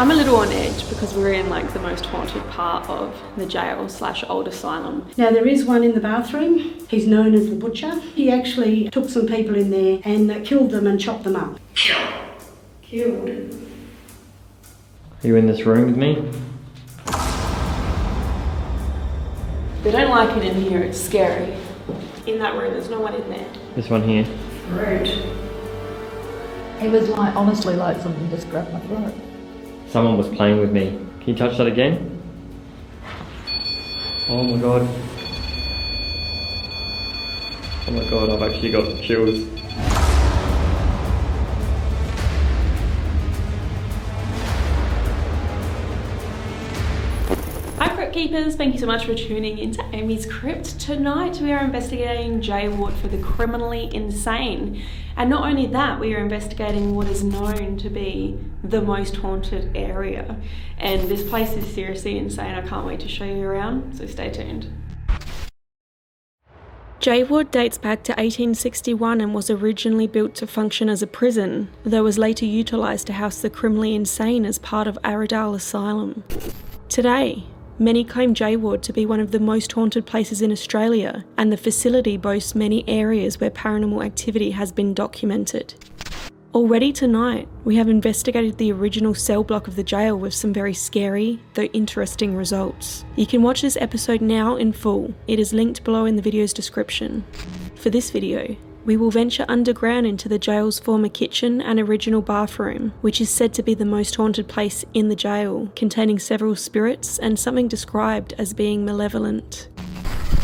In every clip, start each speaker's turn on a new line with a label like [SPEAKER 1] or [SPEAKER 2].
[SPEAKER 1] I'm a little on edge because we're in like the most haunted part of the jail / old asylum.
[SPEAKER 2] Now there is one in the bathroom. He's known as the butcher. He actually took some people in there and killed them and chopped them up. Killed.
[SPEAKER 3] Are you in this room with me?
[SPEAKER 1] They don't like it in here, it's scary. In that room, there's no one in there.
[SPEAKER 3] This one here?
[SPEAKER 1] Rude.
[SPEAKER 4] He was like, honestly, like something just grabbed my throat.
[SPEAKER 3] Someone was playing with me. Can you touch that again? Oh my god. Oh my god, I've actually got chills.
[SPEAKER 1] Hi Crypt Keepers, thank you so much for tuning into AmysCrypt. Tonight we are investigating jail ward for the criminally insane. And not only that, we are investigating what is known to be the most haunted area. And this place is seriously insane. I can't wait to show you around, so stay tuned. Jail ward dates back to 1861 and was originally built to function as a prison, though was later utilised to house the criminally insane as part of Adelaide Asylum. Today, many claim jail ward to be one of the most haunted places in Australia, and the facility boasts many areas where paranormal activity has been documented. Already tonight, we have investigated the original cell block of the jail with some very scary, though interesting results. You can watch this episode now in full. It is linked below in the video's description. For this video, we will venture underground into the jail's former kitchen and original bathroom, which is said to be the most haunted place in the jail, containing several spirits and something described as being malevolent.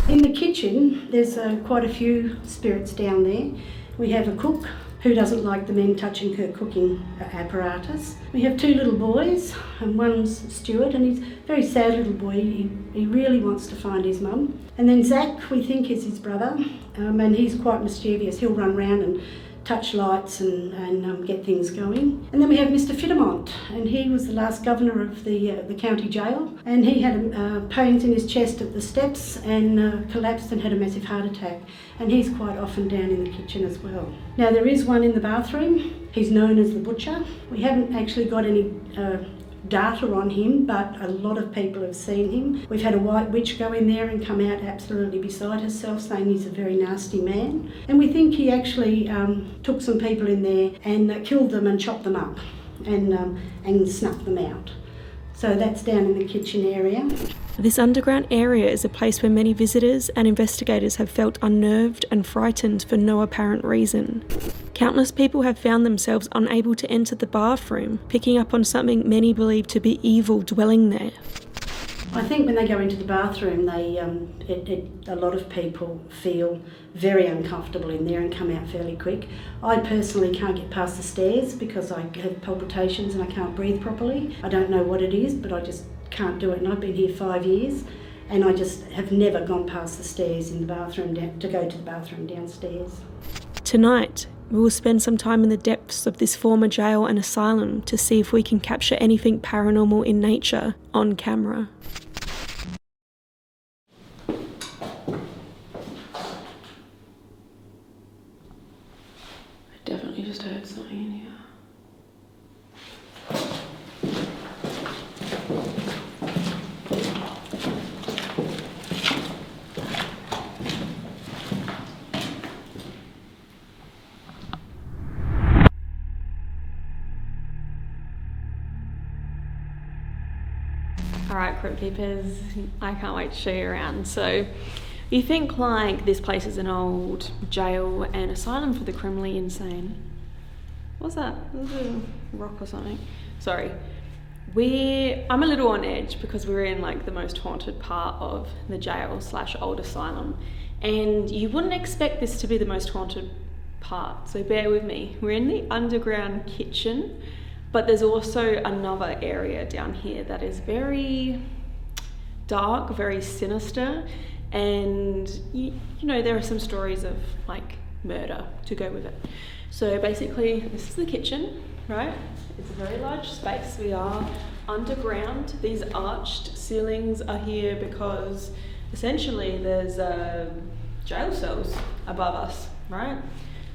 [SPEAKER 2] In the kitchen, there's quite a few spirits down there. We have a cook who doesn't like the men touching her cooking apparatus. We have two little boys, and one's Stuart, and he's a very sad little boy. He really wants to find his mum. And then Zach, we think, is his brother, and he's quite mischievous. He'll run around and touch lights and get things going. And then we have Mr. Fittermont, and he was the last governor of the county jail, and he had pains in his chest at the steps and collapsed and had a massive heart attack, and he's quite often down in the kitchen as well. Now there is one in the bathroom. He's known as the butcher. We haven't actually got any data on him, but a lot of people have seen him. We've had a white witch go in there and come out absolutely beside herself, saying he's a very nasty man. And we think he actually took some people in there and killed them and chopped them up and snuffed them out. So that's down in the kitchen area.
[SPEAKER 1] This underground area is a place where many visitors and investigators have felt unnerved and frightened for no apparent reason. Countless people have found themselves unable to enter the bathroom, picking up on something many believe to be evil dwelling there.
[SPEAKER 2] I think when they go into the bathroom, a lot of people feel very uncomfortable in there and come out fairly quick. I personally can't get past the stairs because I have palpitations and I can't breathe properly. I don't know what it is, but I just can't do it. And I've been here 5 years, and I just have never gone past the stairs in the bathroom to go to the bathroom downstairs.
[SPEAKER 1] Tonight, we will spend some time in the depths of this former jail and asylum to see if we can capture anything paranormal in nature on camera. I definitely just heard something in here. Alright Crypt Keepers, I can't wait to show you around. So you think like this place is an old jail and asylum for the criminally insane. What's that? Is it a rock or something? Sorry. I'm a little on edge because we're in like the most haunted part of the jail / old asylum, and you wouldn't expect this to be the most haunted part, so bear with me. We're in the underground kitchen, but there's also another area down here that is very dark, very sinister, and you know, there are some stories of like murder to go with it. So basically, this is the kitchen, right? It's a very large space. We are underground. These arched ceilings are here because essentially there's jail cells above us, right?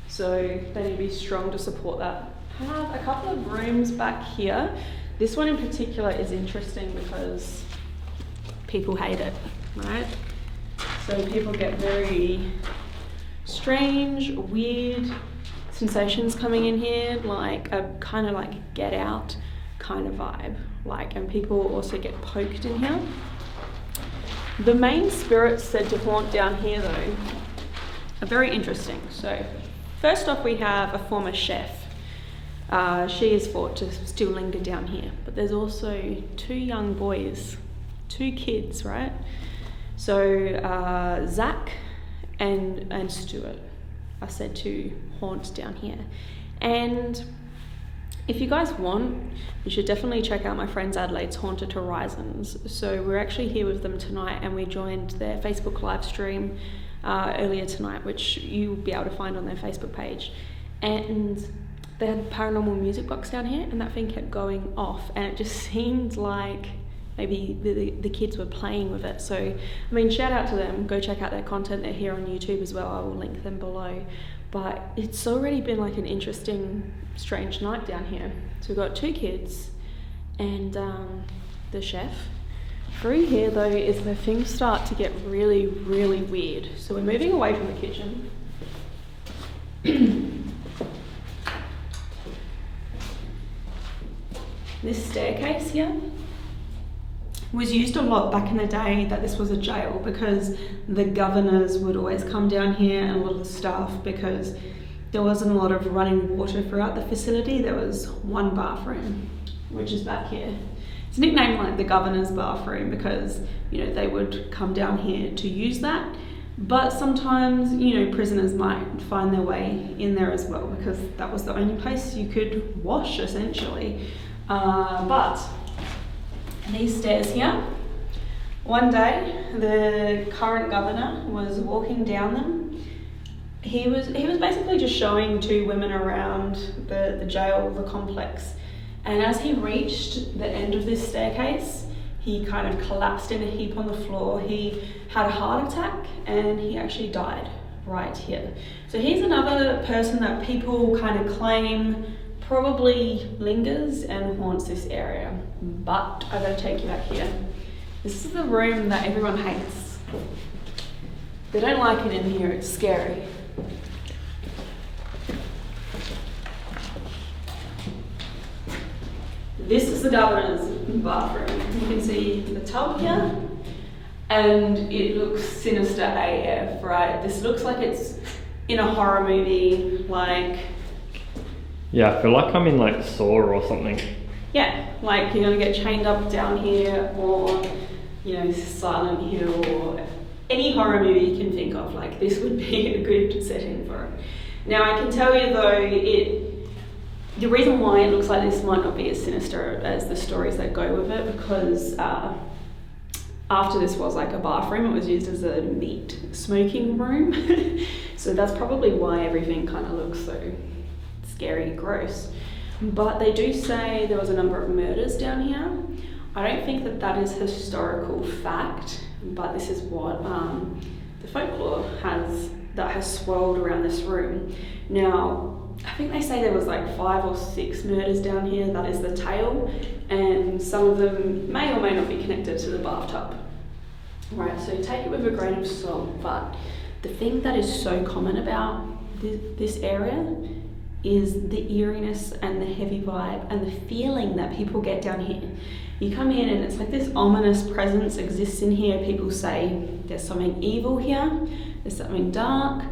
[SPEAKER 1] So they need to be strong to support that. I have a couple of rooms back here This one in particular is interesting because people hate it, right? So people get very strange, weird sensations coming in here, like a kind of like Get Out kind of vibe. Like, and people also get poked in here. The main spirits said to haunt down here though are very interesting. So first off, we have a former chef. She is thought to still linger down here, but there's also 2 young boys, 2 kids, right? So Zach and Stuart are said to haunt down here. And if you guys want, you should definitely check out my friends Adelaide's Haunted Horizons. So we're actually here with them tonight, and we joined their Facebook live stream earlier tonight, which you'll be able to find on their Facebook page. And they had a paranormal music box down here, and that thing kept going off, and it just seemed like maybe the kids were playing with it. So, I mean, shout out to them. Go check out their content. They're here on YouTube as well. I will link them below. But it's already been like an interesting, strange night down here. So we've got 2 kids and the chef. Through here though is where things start to get really, really weird. So we're moving away from the kitchen. This staircase here was used a lot back in the day, that this was a jail, because the governors would always come down here and a lot of the staff, because there wasn't a lot of running water throughout the facility. There was one bathroom, which is back here. It's nicknamed like the governor's bathroom because, you know, they would come down here to use that. But sometimes, you know, prisoners might find their way in there as well, because that was the only place you could wash, essentially. But these stairs here, one day the current governor was walking down them. He was basically just showing 2 women around the jail, the complex. And as he reached the end of this staircase, he kind of collapsed in a heap on the floor. He had a heart attack and he actually died right here. So he's another person that people kind of claim probably lingers and haunts this area. But I gotta take you back here. This is the room that everyone hates. They don't like it in here, it's scary. This is the governor's bathroom. You can see the tub here, and it looks sinister AF, right? This looks like it's in a horror movie, like...
[SPEAKER 3] Yeah, I feel like I'm in like Saw or something.
[SPEAKER 1] Yeah, like you're gonna get chained up down here, or, you know, Silent Hill, or any horror movie you can think of. Like, this would be a good setting for it. Now, I can tell you though, the reason why it looks like this might not be as sinister as the stories that go with it, because after this was like a bathroom, it was used as a meat smoking room. So that's probably why everything kind of looks so scary, gross. But they do say there was a number of murders down here. I don't think that that is historical fact, but this is what the folklore has swirled around this room. Now, I think they say there was like 5 or 6 murders down here. That is the tale, and some of them may or may not be connected to the bathtub. Right, so take it with a grain of salt, but the thing that is so common about this area is the eeriness and the heavy vibe and the feeling that people get down here. You come in and it's like this ominous presence exists in here. People say there's something evil here, there's something dark.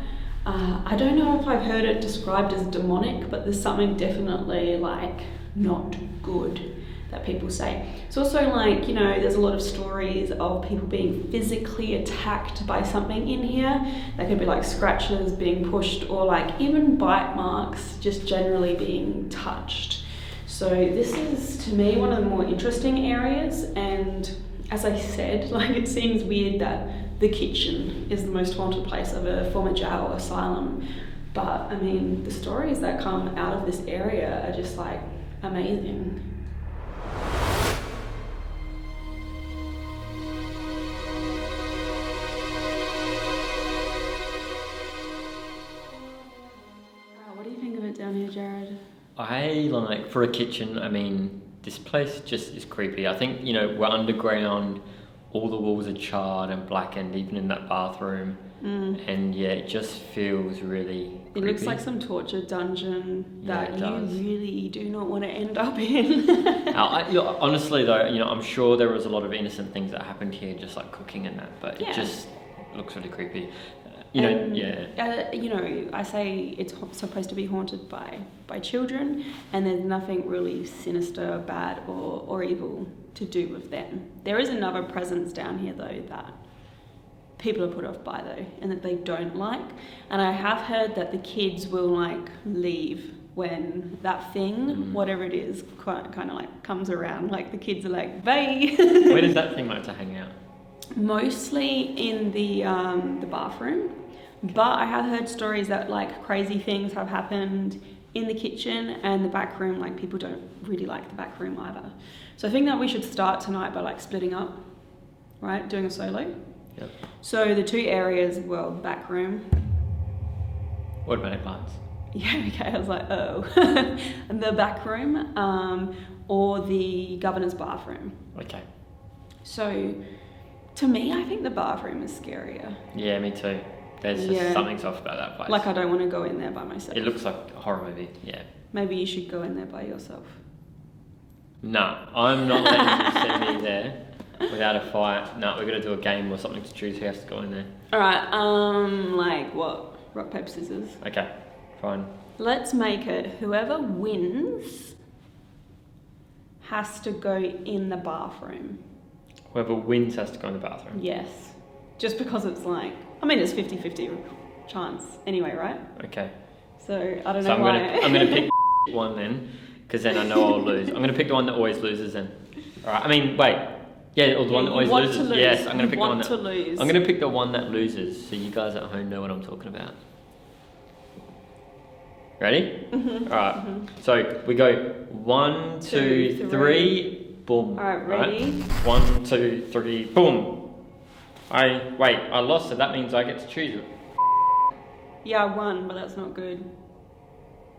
[SPEAKER 1] I don't know if I've heard it described as demonic, but there's something definitely like not good that people say. It's also like, you know, there's a lot of stories of people being physically attacked by something in here. They could be like scratches being pushed, or like even bite marks just generally being touched. So this is, to me, one of the more interesting areas. And as I said, like, it seems weird that the kitchen is the most haunted place of a former jail or asylum. But I mean, the stories that come out of this area are just like amazing. What do you think of it down here, Jared?
[SPEAKER 3] I like, for a kitchen, I mean, this place just is creepy. I think, you know, we're underground, all the walls are charred and blackened, even in that bathroom. And yeah, it just feels really creepy.
[SPEAKER 1] It looks like some torture dungeon that
[SPEAKER 3] Yeah, it
[SPEAKER 1] you really do not want to end up in.
[SPEAKER 3] Look, honestly though, you know, I'm sure there was a lot of innocent things that happened here, just like cooking and that, but it just looks really creepy. You know, I say it's supposed to be haunted by children, and there's nothing really sinister, bad, or evil to do with them. There is another presence down here though that people are put off by though, and that they don't like. And I have heard that the kids will like leave when that thing, whatever it is, kind of like comes around. Like the kids are like, bye. Where does that thing like to hang out?
[SPEAKER 1] Mostly in the bathroom, but I have heard stories that like crazy things have happened in the kitchen and the back room. Like people don't really like the back room either. So I think that we should start tonight by like splitting up, right? Doing a solo.
[SPEAKER 3] Yep.
[SPEAKER 1] So the 2 areas, well, the back room.
[SPEAKER 3] Automatic lights.
[SPEAKER 1] Yeah, okay, I was like, oh. And the back room, or the governor's bathroom.
[SPEAKER 3] Okay.
[SPEAKER 1] So to me, I think the bathroom is scarier.
[SPEAKER 3] Yeah, me too. There's just something's off about that place.
[SPEAKER 1] Like I don't want to go in there by myself.
[SPEAKER 3] It looks like a horror movie, yeah.
[SPEAKER 1] Maybe you should go in there by yourself.
[SPEAKER 3] No, I'm not letting you send me there without a fight. No, we're going to do a game or something to choose who has to go in there.
[SPEAKER 1] Alright, like what? Rock, paper, scissors?
[SPEAKER 3] Okay, fine.
[SPEAKER 1] Let's make it whoever wins has to go in the bathroom.
[SPEAKER 3] Whoever wins has to go in the bathroom.
[SPEAKER 1] Yes. Just because it's like, I mean, it's 50-50 chance anyway, right?
[SPEAKER 3] Okay.
[SPEAKER 1] So, I don't know why.
[SPEAKER 3] I'm going to pick one then, because then I know I'll lose. I'm going to pick the one that always loses then. Alright, I mean, wait. Yeah, or the one that always loses.
[SPEAKER 1] To lose.
[SPEAKER 3] Yes, I'm going to pick the one
[SPEAKER 1] that... lose.
[SPEAKER 3] I'm going to pick the one that loses, so you guys at home know what I'm talking about. Ready? Alright, so we go 1, 2, 3, boom.
[SPEAKER 1] Alright, ready?
[SPEAKER 3] 1, 2, 3, boom. I lost, so that means I get to choose it.
[SPEAKER 1] Yeah, I won, but that's not good.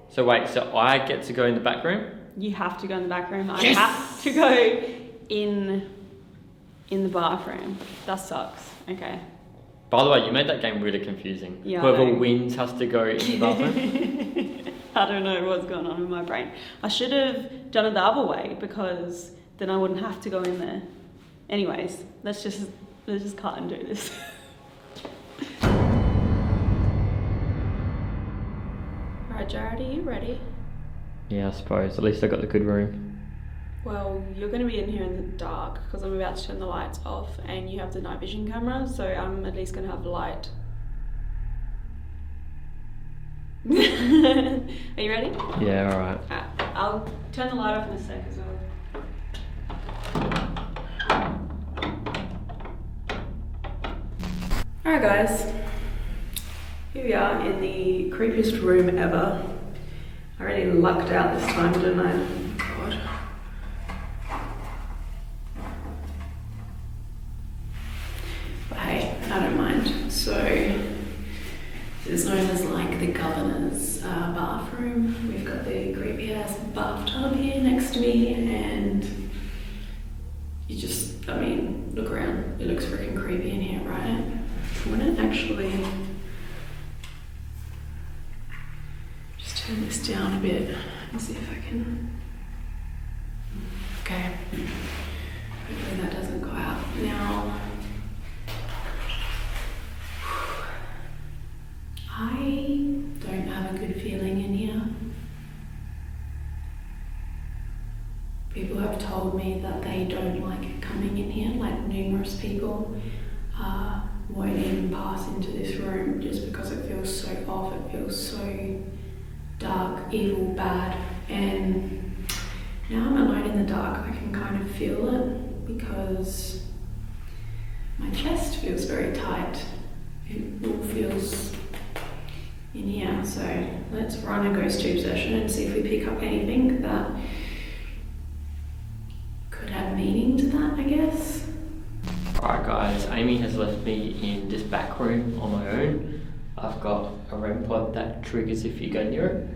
[SPEAKER 3] So wait, so I get to go in the back room?
[SPEAKER 1] You have to go in the back room.
[SPEAKER 3] Yes!
[SPEAKER 1] I have to go in the bathroom. That sucks. Okay.
[SPEAKER 3] By the way, you made that game really confusing.
[SPEAKER 1] Yeah,
[SPEAKER 3] Whoever wins has to go in the bathroom?
[SPEAKER 1] I don't know what's going on in my brain. I should have done it the other way, because then I wouldn't have to go in there. Anyways, let's just cut and do this. Alright, Jared, are you ready?
[SPEAKER 3] Yeah, I suppose. At least I got the good room.
[SPEAKER 1] Well, you're going to be in here in the dark because I'm about to turn the lights off, and you have the night vision camera, so I'm at least going to have the light. Are you ready?
[SPEAKER 3] Yeah, alright.
[SPEAKER 1] I'll turn the light off in a sec as well. Alright guys, here we are in the creepiest room ever. I really lucked out this time, didn't I? God. But hey, I don't mind. So, this is known as like the governor's bathroom. We've got the creepy ass bathtub here next to me, and you just, I mean, look around. It looks freaking creepy in here, right? I'm gonna actually just turn this down a bit and see if I can. Okay. Hopefully that doesn't go out. Now, I don't have a good feeling in here. People have told me that they don't like coming in here, like numerous people won't even pass into this room just because it feels so off, it feels so dark, evil, bad, and now I'm alone in the dark. I can kind of feel it because my chest feels very tight. It all feels in here, so let's run a ghost tube session and see if we pick up anything that could have meaning to that, I guess.
[SPEAKER 3] Alright guys, Amy has left me in this back room on my own. I've got a REM pod that triggers if you go near it.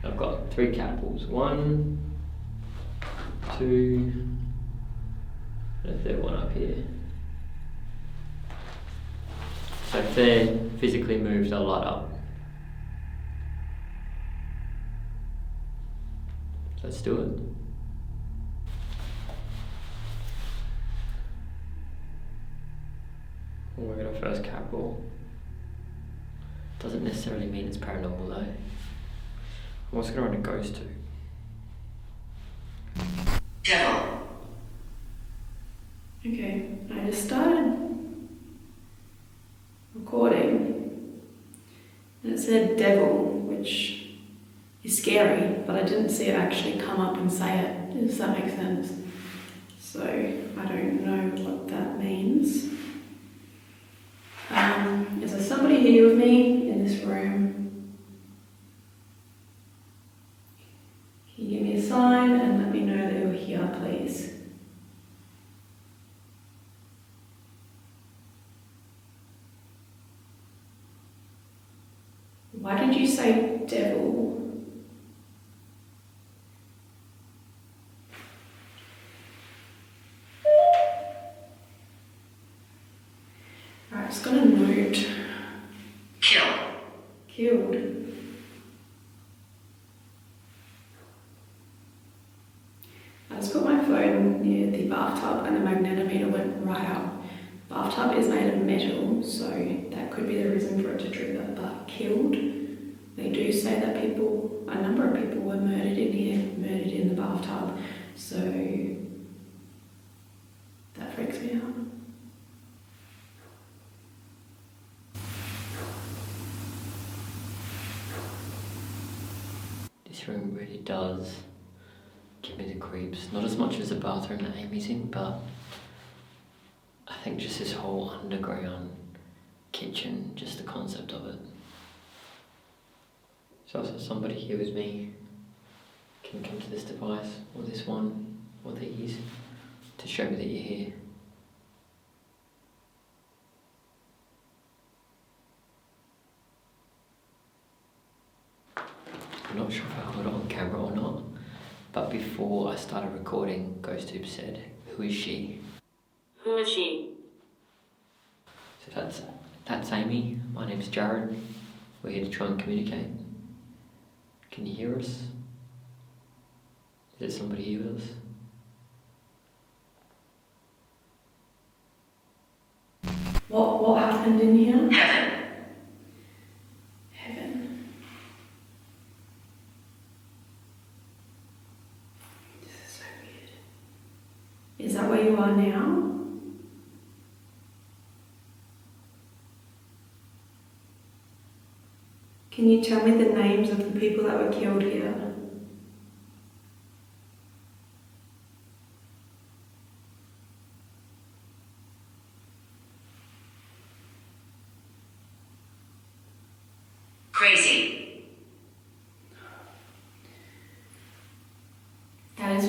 [SPEAKER 3] I've got 3 cat balls. 1, 2, and a third one up here. So if they're physically moved, they'll light up. Let's do it. We'll get our first cat ball. Doesn't necessarily mean it's paranormal though. What's going to run a ghost to?
[SPEAKER 2] Devil.
[SPEAKER 1] Okay, I just started recording and it said devil, which is scary, but I didn't see it actually come up and say it. Does that make sense? So I don't know what that means. Is there somebody here with me in this room? Can you give me a sign and let me know that you're here, please? Why did you say devil? Alright, just got a note. Killed. I just put my phone near the bathtub and the magnetometer went right up. Bathtub is made of metal, so that could be the reason for it to trigger, but killed. They do say that a number of people were murdered in here, murdered in the bathtub, so that freaks me out.
[SPEAKER 3] This room really does give me the creeps. Not as much as the bathroom that Amy's in, but I think just this whole underground kitchen, just the concept of it. So if there's somebody here with me, can come to this device, or this one, or these, to show me that you're here. I'm not sure if I got it on camera or not, but before I started recording, GhostTube said, "Who is she?"
[SPEAKER 1] Who is she?
[SPEAKER 3] So that's Amy. My name's Jared. We're here to try and communicate. Can you hear us? Is there somebody here with us?
[SPEAKER 1] What happened in here? Heaven. This is so weird. Is that where you are now? Can you tell me the names of the people that were killed here?
[SPEAKER 2] Crazy.
[SPEAKER 1] That is,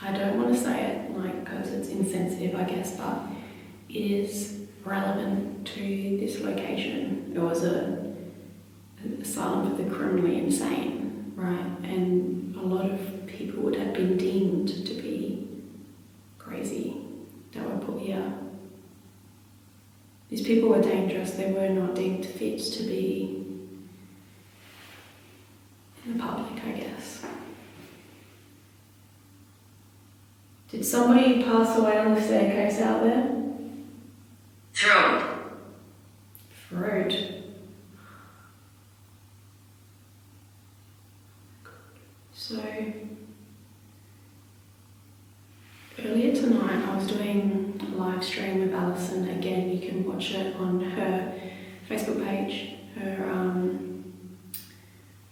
[SPEAKER 1] I don't want to say it because it's insensitive, I guess, but it is relevant to this location. It was an asylum for the criminally insane, right? And a lot of people would have been deemed to be crazy that were put here. These people were dangerous. They were not deemed fit to be in the public, I guess. Did somebody pass away on the staircase out there? Throat. So, earlier tonight I was doing a live stream with Alison. Again, you can watch it on her Facebook page, her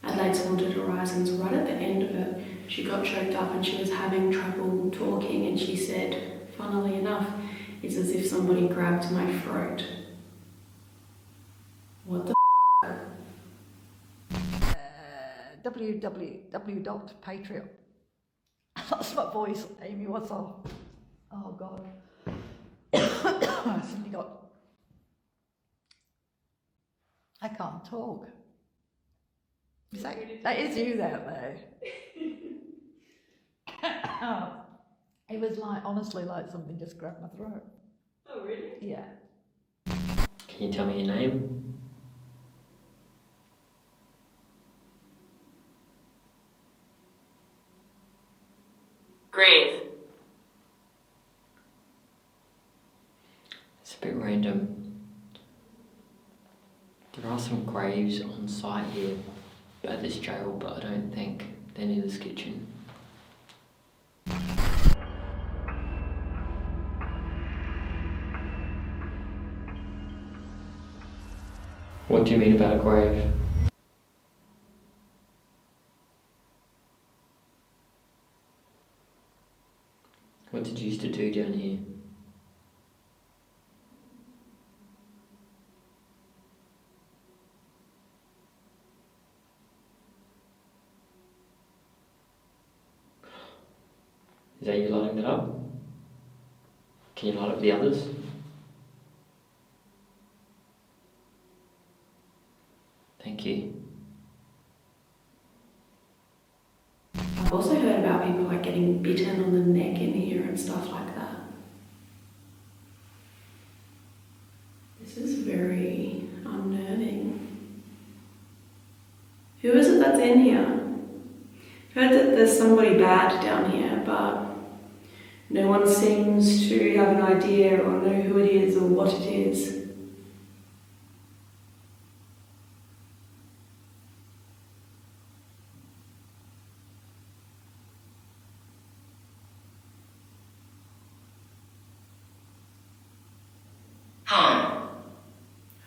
[SPEAKER 1] Adelaide's Haunted Horizons. Right at the end of it, she got choked up and she was having trouble talking, and she said, funnily enough, it's as if somebody grabbed my throat. What the
[SPEAKER 4] www.patreon. That's my voice, Amy, what's up? Oh God. I suddenly got... I can't talk. That is you there, though. was like, honestly, like something just grabbed my throat.
[SPEAKER 1] Oh, really?
[SPEAKER 4] Yeah.
[SPEAKER 3] Can you tell me your name?
[SPEAKER 5] Grave.
[SPEAKER 3] It's a bit random. There are some graves on site here at this jail, but I don't think they're near this kitchen. What do you mean about a grave? What did you used to do down here? Is that you lighting it up? Can you light up the others? Thank you.
[SPEAKER 1] I've also heard about people like getting bitten on the neck in here and stuff like that. This is very unnerving. Who is it that's in here? I've heard that there's somebody bad down here, but no one seems to have an idea or know who it is or what it is.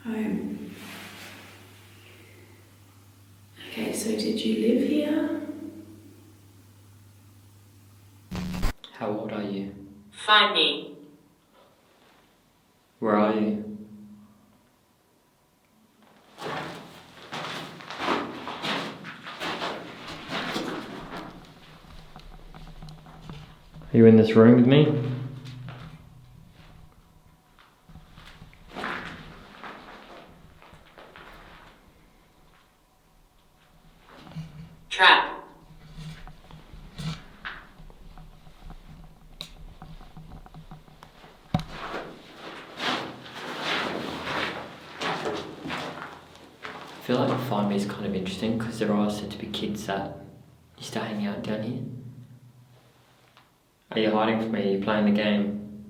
[SPEAKER 1] Home. Okay, so did you live here?
[SPEAKER 3] How old are you?
[SPEAKER 5] Find me.
[SPEAKER 3] Where are you? Are you in this room with me?
[SPEAKER 5] Trap.
[SPEAKER 3] I feel like Find Me is kind of interesting because there are said to be kids that used to hang out down here. Are you hiding from me? Are you playing the game?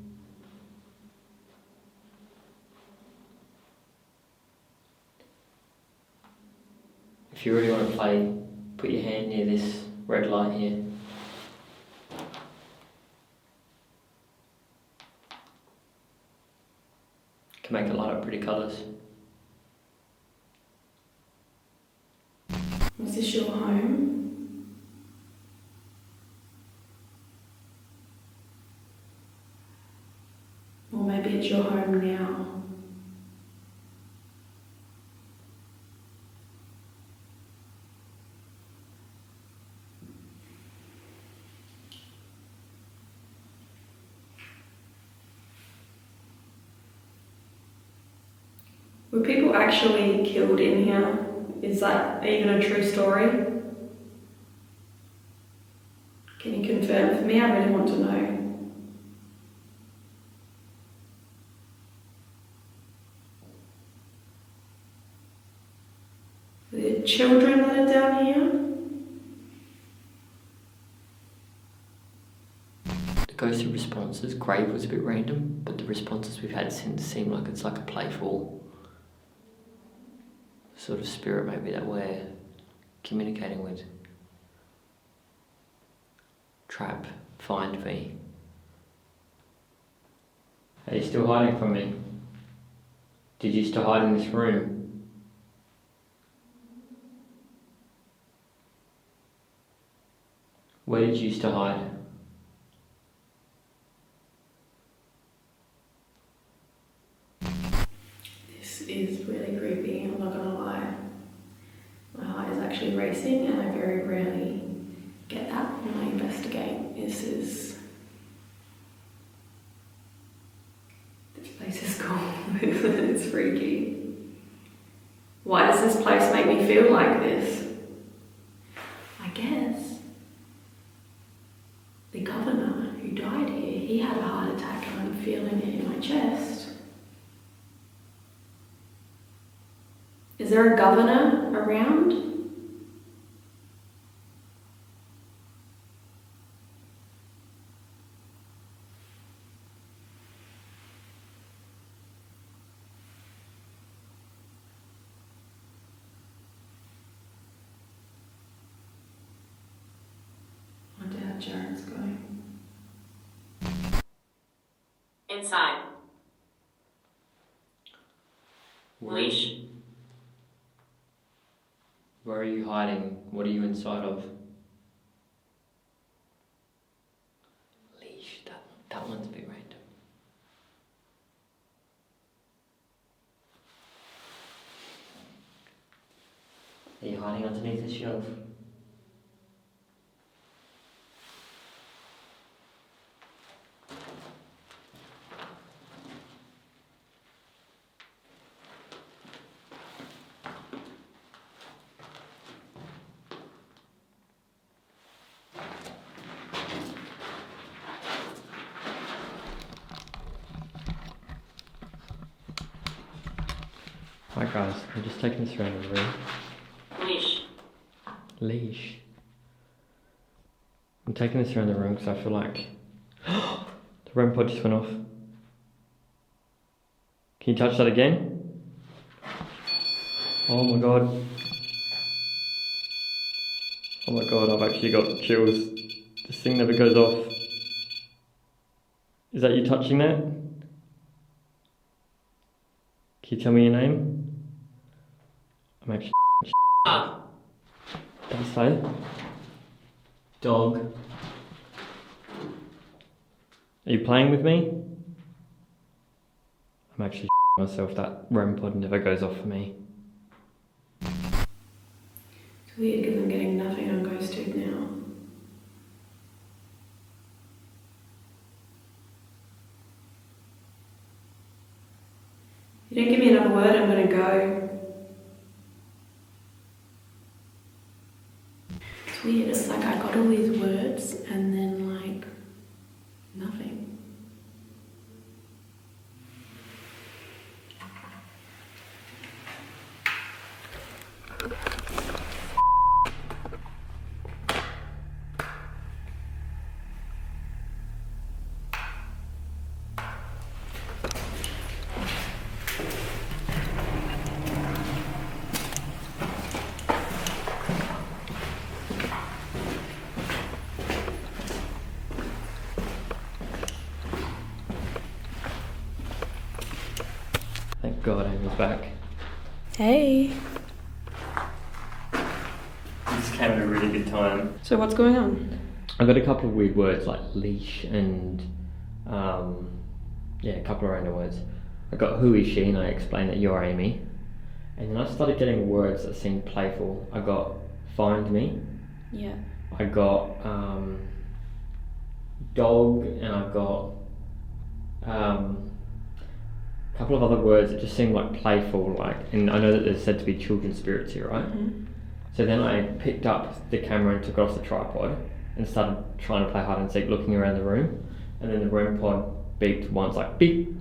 [SPEAKER 3] If you really want to play, put your hand near this red light here. Can make it light up pretty colours.
[SPEAKER 1] Was this your home? Or maybe it's your home now. Were people actually killed in here? Is that even a true story? Can you confirm for me? I really want to know. Were there children that are down here?
[SPEAKER 3] The ghostly responses, Grave was a bit random, but the responses we've had since seem like it's like a playful sort of spirit maybe that we're communicating with. Trap, find me. Are you still hiding from me? Did you used to hide in this room? Where did you used to hide?
[SPEAKER 1] This is really creepy, I'm not gonna lie. My heart is actually racing and I very rarely get that when I investigate. This place is cool. It's freaky. Why does this place make me feel like this? I guess the governor who died here he had a heart attack and I'm feeling it in my chest. Is there a governor around? I wonder how Jared's going.
[SPEAKER 5] Inside. Leash.
[SPEAKER 3] Where are you hiding? What are you inside of? Leash. That one's a bit random. Are you hiding underneath the shelf? Hi guys, I'm just taking this around the room.
[SPEAKER 5] Leash.
[SPEAKER 3] Leash. I'm taking this around the room because I feel like the REM pod just went off. Can you touch that again? Oh my god. Oh my god, I've actually got chills. This thing never goes off. Is that you touching that? Can you tell me your name? I'm actually Did I say? Dog. Are you playing with me? I'm actually myself. That REM pod never goes off for me.
[SPEAKER 1] It's weird because I'm getting nothing on GhostTube now. You don't give me another word, I'm gonna go. It's weird, it's like I got all these words and then like nothing.
[SPEAKER 3] Thank God Amy's back.
[SPEAKER 1] Hey.
[SPEAKER 3] This came at a really good time.
[SPEAKER 1] So what's going on?
[SPEAKER 3] I got a couple of weird words like leash and a couple of random words. I got who is she and I explained that you're Amy. And then I started getting words that seemed playful. I got find me.
[SPEAKER 1] Yeah.
[SPEAKER 3] I got dog, and I got a couple of other words that just seemed like playful, like, and I know that there's said to be children spirits here, right?
[SPEAKER 1] Mm-hmm.
[SPEAKER 3] So then I picked up the camera and took it off the tripod and started trying to play hide and seek, looking around the room, and then the REM pod beeped once, like beep,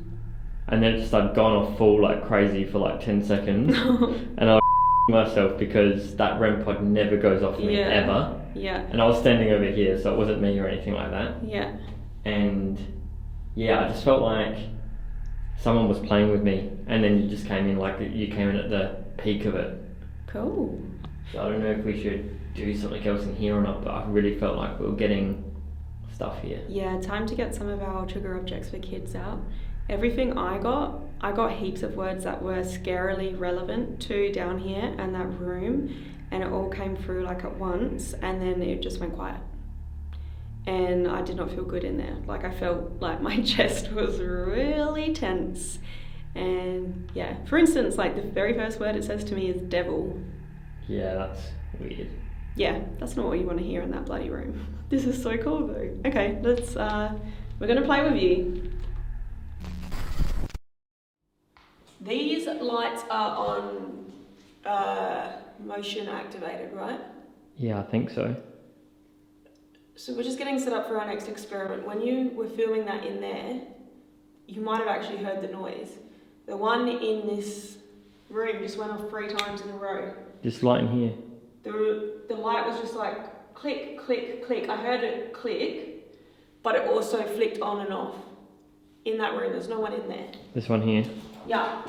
[SPEAKER 3] and then it just started going off full like crazy for like 10 seconds, and I was myself because that REM pod never goes off me ever.
[SPEAKER 1] Yeah.
[SPEAKER 3] And I was standing over here, so it wasn't me or anything like that.
[SPEAKER 1] Yeah.
[SPEAKER 3] And yeah, I just felt like someone was playing with me, and then you just came in, like you came in at the peak of it.
[SPEAKER 1] Cool.
[SPEAKER 3] So I don't know if we should do something else in here or not, but I really felt like we were getting stuff here.
[SPEAKER 1] Yeah, time to get some of our trigger objects for kids out. Everything I got heaps of words that were scarily relevant to down here and that room, and it all came through like at once, and then it just went quiet. And I did not feel good in there. Like I felt like my chest was really tense. And yeah, for instance, like the very first word it says to me is devil.
[SPEAKER 3] Yeah, that's weird.
[SPEAKER 1] Yeah, that's not what you want to hear in that bloody room. This is so cool though. Okay, let's, we're gonna play with you. These lights are on motion activated, right?
[SPEAKER 3] Yeah, I think so.
[SPEAKER 1] So we're just getting set up for our next experiment. When you were filming that in there, you might have actually heard the noise. The one in this room just went off 3 times in a row.
[SPEAKER 3] This light in here?
[SPEAKER 1] The light was just like click, click, click. I heard it click, but it also flicked on and off in that room. There's no one in there.
[SPEAKER 3] This one here?
[SPEAKER 1] Yeah.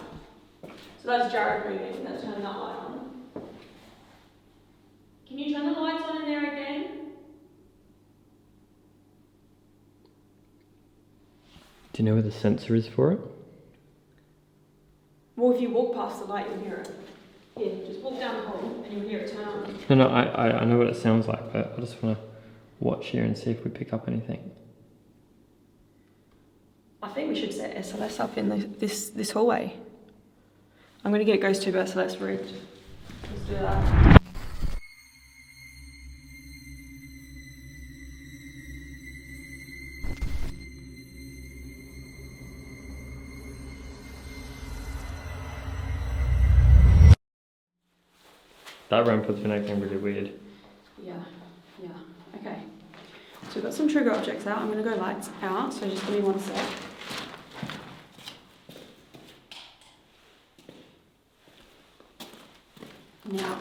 [SPEAKER 1] So that's Jared moving. That's turning that light on. Can you turn the lights on in there again?
[SPEAKER 3] Do you know where the sensor is for it?
[SPEAKER 1] Well, if you walk past the light, you'll hear it. Here, just walk down the hall and you'll hear it turn on.
[SPEAKER 3] No, I know what it sounds like, but I just want to watch here and see if we pick up anything.
[SPEAKER 1] I think we should set SLS up in this hallway. I'm going to get Ghost Tube SLS rigged. Let's do that.
[SPEAKER 3] That rampart's been acting really weird.
[SPEAKER 1] Yeah, okay. So we've got some trigger objects out. I'm going to go lights out, so just give me 1 sec. Now,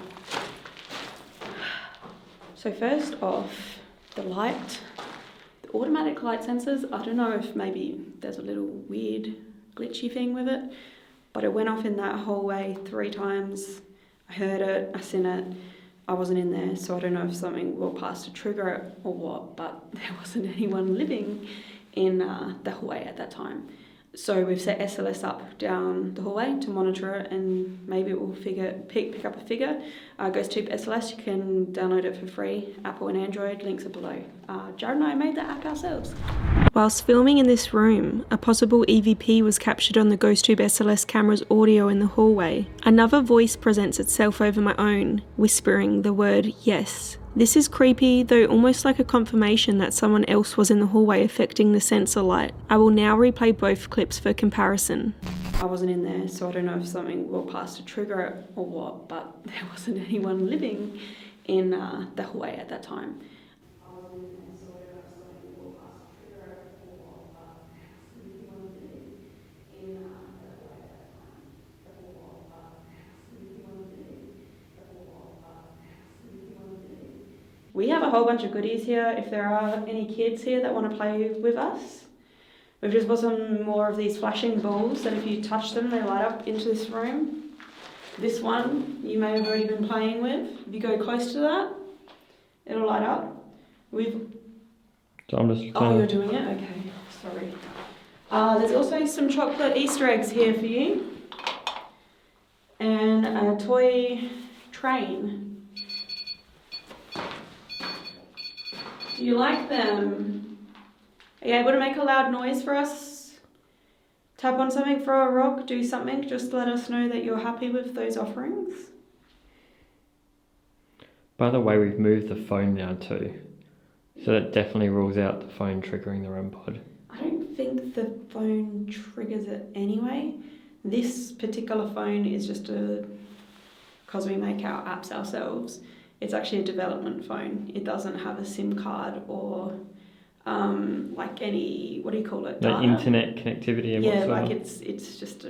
[SPEAKER 1] so first off, the light, the automatic light sensors, I don't know if maybe there's a little weird glitchy thing with it, but it went off in that hallway 3 times. I heard it, I seen it, I wasn't in there, so I don't know if something walked past to trigger it or what, but there wasn't anyone living in the hallway at that time. So we've set SLS up down the hallway to monitor it, and maybe it will pick up a figure. Ghost Tube SLS, you can download it for free, Apple and Android, links are below. Jared and I made that app ourselves. Whilst filming in this room, a possible EVP was captured on the Ghost Tube SLS camera's audio in the hallway. Another voice presents itself over my own, whispering the word yes. This is creepy, though almost like a confirmation that someone else was in the hallway affecting the sensor light. I will now replay both clips for comparison. I wasn't in there, so I don't know if something walked past to trigger it or what, but there wasn't anyone living in the hallway at that time. We have a whole bunch of goodies here if there are any kids here that want to play with us. We've just got some more of these flashing balls that if you touch them, they light up into this room. This one you may have already been playing with. If you go close to that, it'll light up.
[SPEAKER 3] So I'm just
[SPEAKER 1] Oh, you're doing it? Okay, sorry. There's also some chocolate Easter eggs here for you. And a toy train. Do you like them? Are you able to make a loud noise for us? Tap on something, throw a rock, do something, just let us know that you're happy with those offerings.
[SPEAKER 3] By the way, we've moved the phone now too. So that definitely rules out the phone triggering the REM pod.
[SPEAKER 1] I don't think the phone triggers it anyway. This particular phone is just because we make our apps ourselves, it's actually a development phone. It doesn't have a SIM card or like any, what do you call it?
[SPEAKER 3] No
[SPEAKER 1] data.
[SPEAKER 3] internet connectivity and whatsoever.
[SPEAKER 1] Yeah, like it's just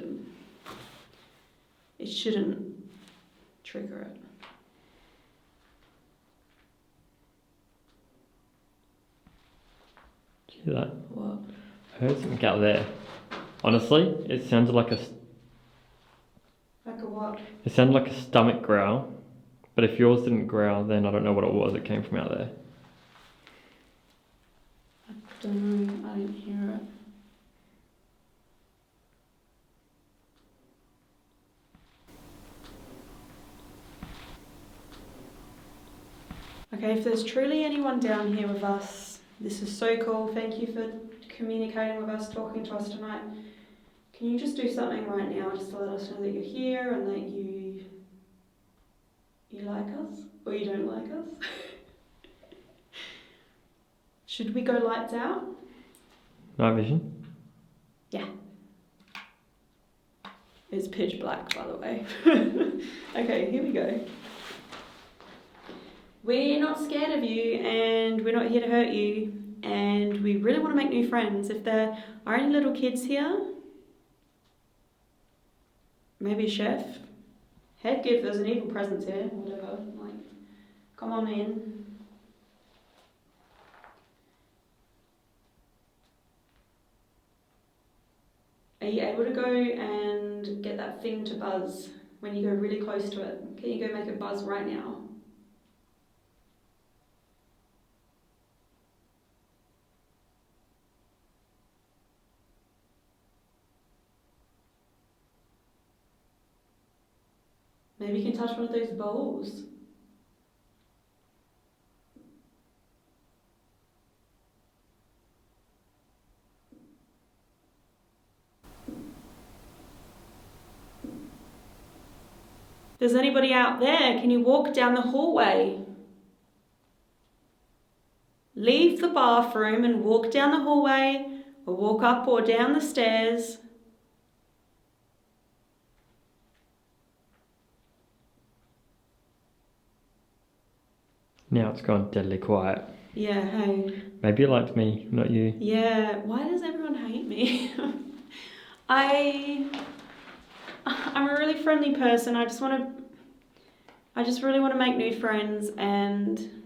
[SPEAKER 1] it shouldn't trigger it.
[SPEAKER 3] Did you hear that?
[SPEAKER 1] What?
[SPEAKER 3] I heard something out there. Honestly, it sounded like a
[SPEAKER 1] what?
[SPEAKER 3] It sounded like a stomach growl. But if yours didn't growl, then I don't know what it was that came from out there.
[SPEAKER 1] I don't know, I didn't hear it. Okay, if there's truly anyone down here with us, this is so cool. Thank you for communicating with us, talking to us tonight. Can you just do something right now just to let us know that you're here and that you like us or you don't like us? Should we go lights out?
[SPEAKER 3] Night vision?
[SPEAKER 1] Yeah. It's pitch black, by the way. Okay, here we go. We're not scared of you, and we're not here to hurt you, and we really want to make new friends. If there are any little kids here, maybe a chef. Heck, if there's an evil presence here, whatever. Like, come on in. Are you able to go and get that thing to buzz when you go really close to it? Can you go make it buzz right now? Maybe you can touch one of those bowls. If there's anybody out there, can you walk down the hallway? Leave the bathroom and walk down the hallway, or walk up or down the stairs.
[SPEAKER 3] Now it's gone deadly quiet.
[SPEAKER 1] Yeah, hey.
[SPEAKER 3] Maybe you liked me, not you.
[SPEAKER 1] Yeah, why does everyone hate me? I'm a really friendly person. I just really want to make new friends, and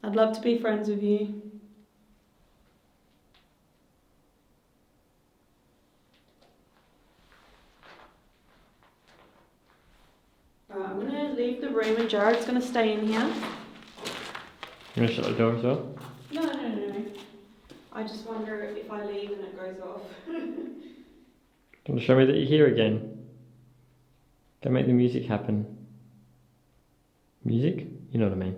[SPEAKER 1] I'd love to be friends with you. Alright, I'm gonna leave the room and Jared's gonna stay in here.
[SPEAKER 3] You gonna shut the door as well?
[SPEAKER 1] No. I just wonder if I leave and it goes off.
[SPEAKER 3] Do you want to show me that you're here again? Go make the music happen. Music? You know what I mean.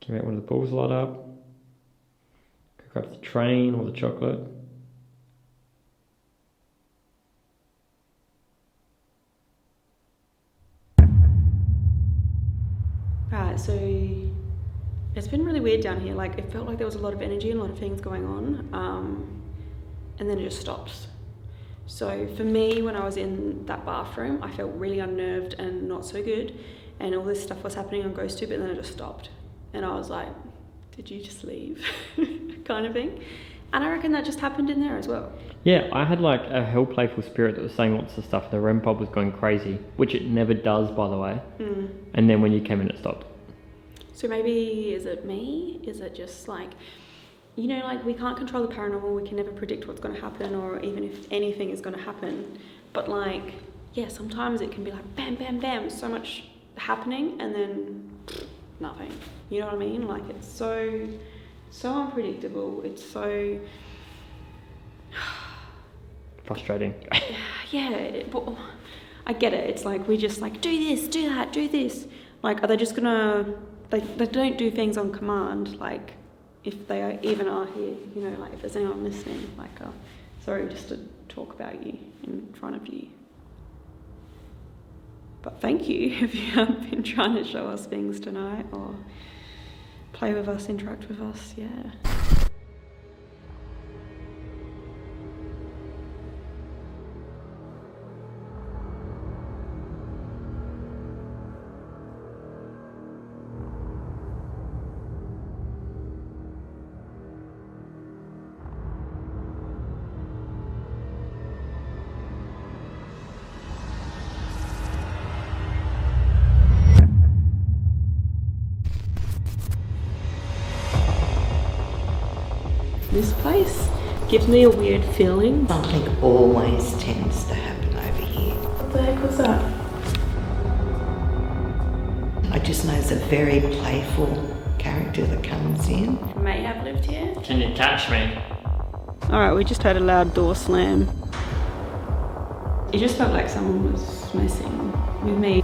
[SPEAKER 3] Can you make one of the balls light up? Go grab the train or the chocolate.
[SPEAKER 1] Right, so it's been really weird down here. Like, it felt like there was a lot of energy and a lot of things going on, and then it just stopped. So for me, when I was in that bathroom, I felt really unnerved and not so good, and all this stuff was happening on GhostTube, but then it just stopped. And I was like, did you just leave? kind of thing. And I reckon that just happened in there as well.
[SPEAKER 3] Yeah, I had like a hell playful spirit that was saying lots of stuff. The REM pod was going crazy, which it never does, by the way. And then when you came in, it stopped.
[SPEAKER 1] So maybe, is it me? Is it just like, you know, like we can't control the paranormal, we can never predict what's going to happen or even if anything is going to happen. But like, yeah, sometimes it can be like bam, bam, bam, so much happening and then nothing. You know what I mean? Like it's so unpredictable. It's so
[SPEAKER 3] frustrating.
[SPEAKER 1] Yeah, but I get it. It's like we just like do this, do that, do this. Like, are they just gonna? They don't do things on command. Like, if they even are here, you know, like if there's anyone listening, like, sorry, just to talk about you in front of you. But thank you if you have been trying to show us things tonight or play with us, interact with us. Yeah. This place gives me a weird feeling.
[SPEAKER 6] Something always tends to happen over here.
[SPEAKER 1] What the heck was that?
[SPEAKER 6] I just know it's a very playful character that comes in.
[SPEAKER 1] May have lived here.
[SPEAKER 3] Can you catch me?
[SPEAKER 1] Alright, we just heard a loud door slam. It just felt like someone was messing with me.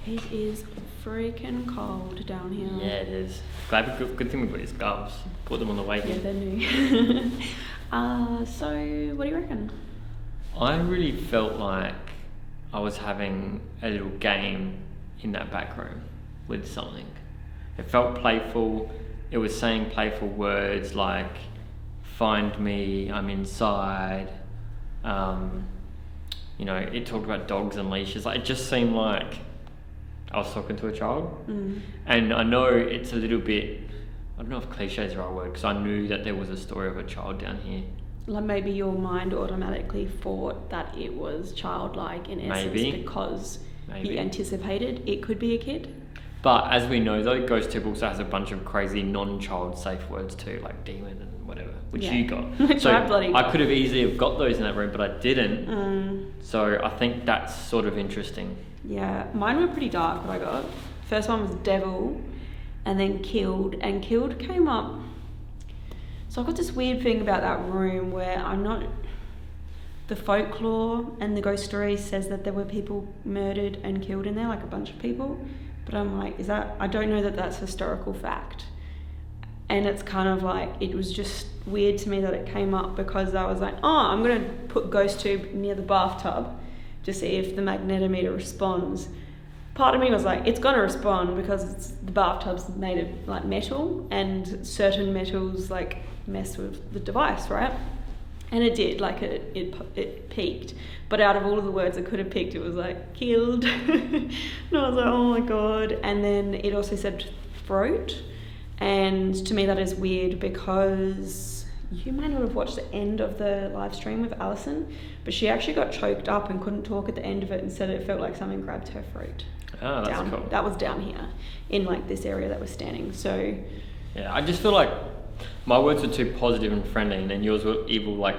[SPEAKER 1] It is freaking cold down here.
[SPEAKER 3] Yeah, it is. Good thing we got his gloves. Put them on the way
[SPEAKER 1] Yeah,
[SPEAKER 3] here.
[SPEAKER 1] they're new. So, what do you reckon?
[SPEAKER 3] I really felt like I was having a little game in that back room with something. It felt playful. It was saying playful words like, find me, I'm inside. You know, it talked about dogs and leashes. Like, it just seemed like I was talking to a child. And I know it's a little bit, I don't know if cliche is the right word, because I knew that there was a story of a child down here.
[SPEAKER 1] Like maybe your mind automatically thought that it was childlike in essence because you anticipated it could be a kid.
[SPEAKER 3] But as we know though, GhostTube also has a bunch of crazy non-child safe words too, like demon and whatever, which you got.
[SPEAKER 1] Which
[SPEAKER 3] so
[SPEAKER 1] I
[SPEAKER 3] could have easily have got those in that room, but I didn't. So I think that's sort of interesting.
[SPEAKER 1] Yeah, mine were pretty dark what I got. First one was devil, and then killed, and killed came up. So I've got this weird thing about that room where I'm not... The folklore and the ghost story says that there were people murdered and killed in there, like a bunch of people. But I'm like, is that... I don't know that that's historical fact. And it's kind of like, it was just weird to me that it came up because I was like, oh, I'm going to put GhostTube near the bathtub to see if the magnetometer responds. Part of me was like, it's going to respond because the bathtub's made of like metal, and certain metals like mess with the device, right? And it did, like it peaked. But out of all of the words it could have picked, it was like killed. And I was like, oh my God. And then it also said throat. And to me that is weird because you may not have watched the end of the live stream with Alison, but she actually got choked up and couldn't talk at the end of it and said it felt like something grabbed her throat.
[SPEAKER 3] Oh, that's cool.
[SPEAKER 1] That was down here in like this area that we're standing. So
[SPEAKER 3] yeah, I just feel like my words were too positive and friendly, and then yours were evil, like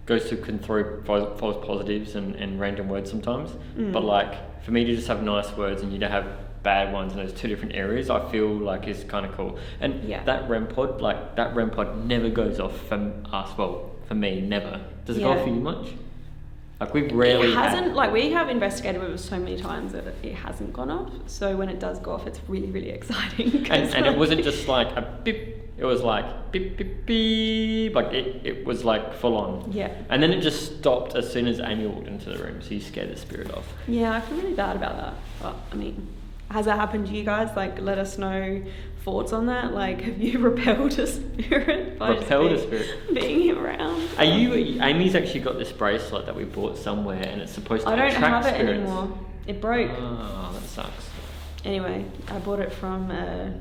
[SPEAKER 3] GhostTube can throw false positives and random words sometimes. But like for me to just have nice words and you to have bad ones in those two different areas, I feel like is kind of cool. And that REM pod never goes off for us. Well, for me, never. Does it go off for you much? Like we've rarely.
[SPEAKER 1] It hasn't. Like we have investigated with it so many times that it hasn't gone off. So when it does go off, it's really, really exciting.
[SPEAKER 3] And it wasn't just like a beep. It was like beep beep beep. Like it was like full on. Yeah. And then it just stopped as soon as Amy walked into the room. So you scared the spirit off.
[SPEAKER 1] Yeah, I feel really bad about that. But I mean, has that happened to you guys? Like, let us know thoughts on that. Like, have you repelled a spirit by being around?
[SPEAKER 3] Amy's actually got this bracelet that we bought somewhere, and it's supposed to attract spirits.
[SPEAKER 1] I don't have it anymore. It broke.
[SPEAKER 3] Oh, that sucks.
[SPEAKER 1] Anyway, I bought it from a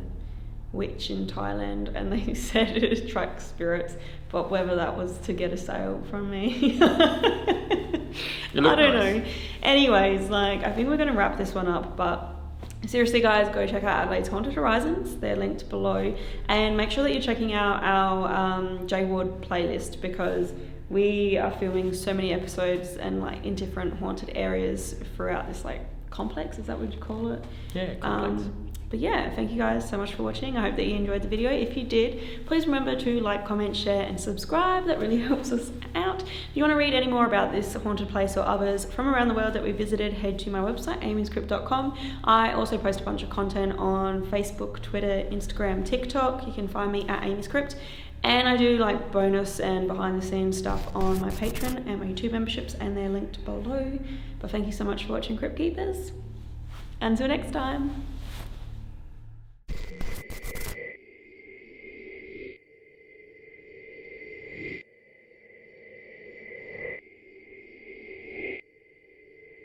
[SPEAKER 1] witch in Thailand, and they said it attracts spirits, but whether that was to get a sale from me, I don't know. Anyways, like, I think we're going to wrap this one up, but seriously guys, go check out Adelaide's Haunted Horizons. They're linked below, and make sure that you're checking out our J Ward playlist, because we are filming so many episodes and like in different haunted areas throughout this like complex, is that what you call it? Yeah, complex. But yeah, thank you guys so much for watching. I hope that you enjoyed the video. If you did, please remember to like, comment, share and subscribe. That really helps us out. If you want to read any more about this haunted place or others from around the world that we visited, head to my website, AmysCrypt.com. I also post a bunch of content on Facebook, Twitter, Instagram, TikTok. You can find me at AmysCrypt. And I do like bonus and behind the scenes stuff on my Patreon and my YouTube memberships, and they're linked below. But thank you so much for watching, Crypt Keepers. Until next time.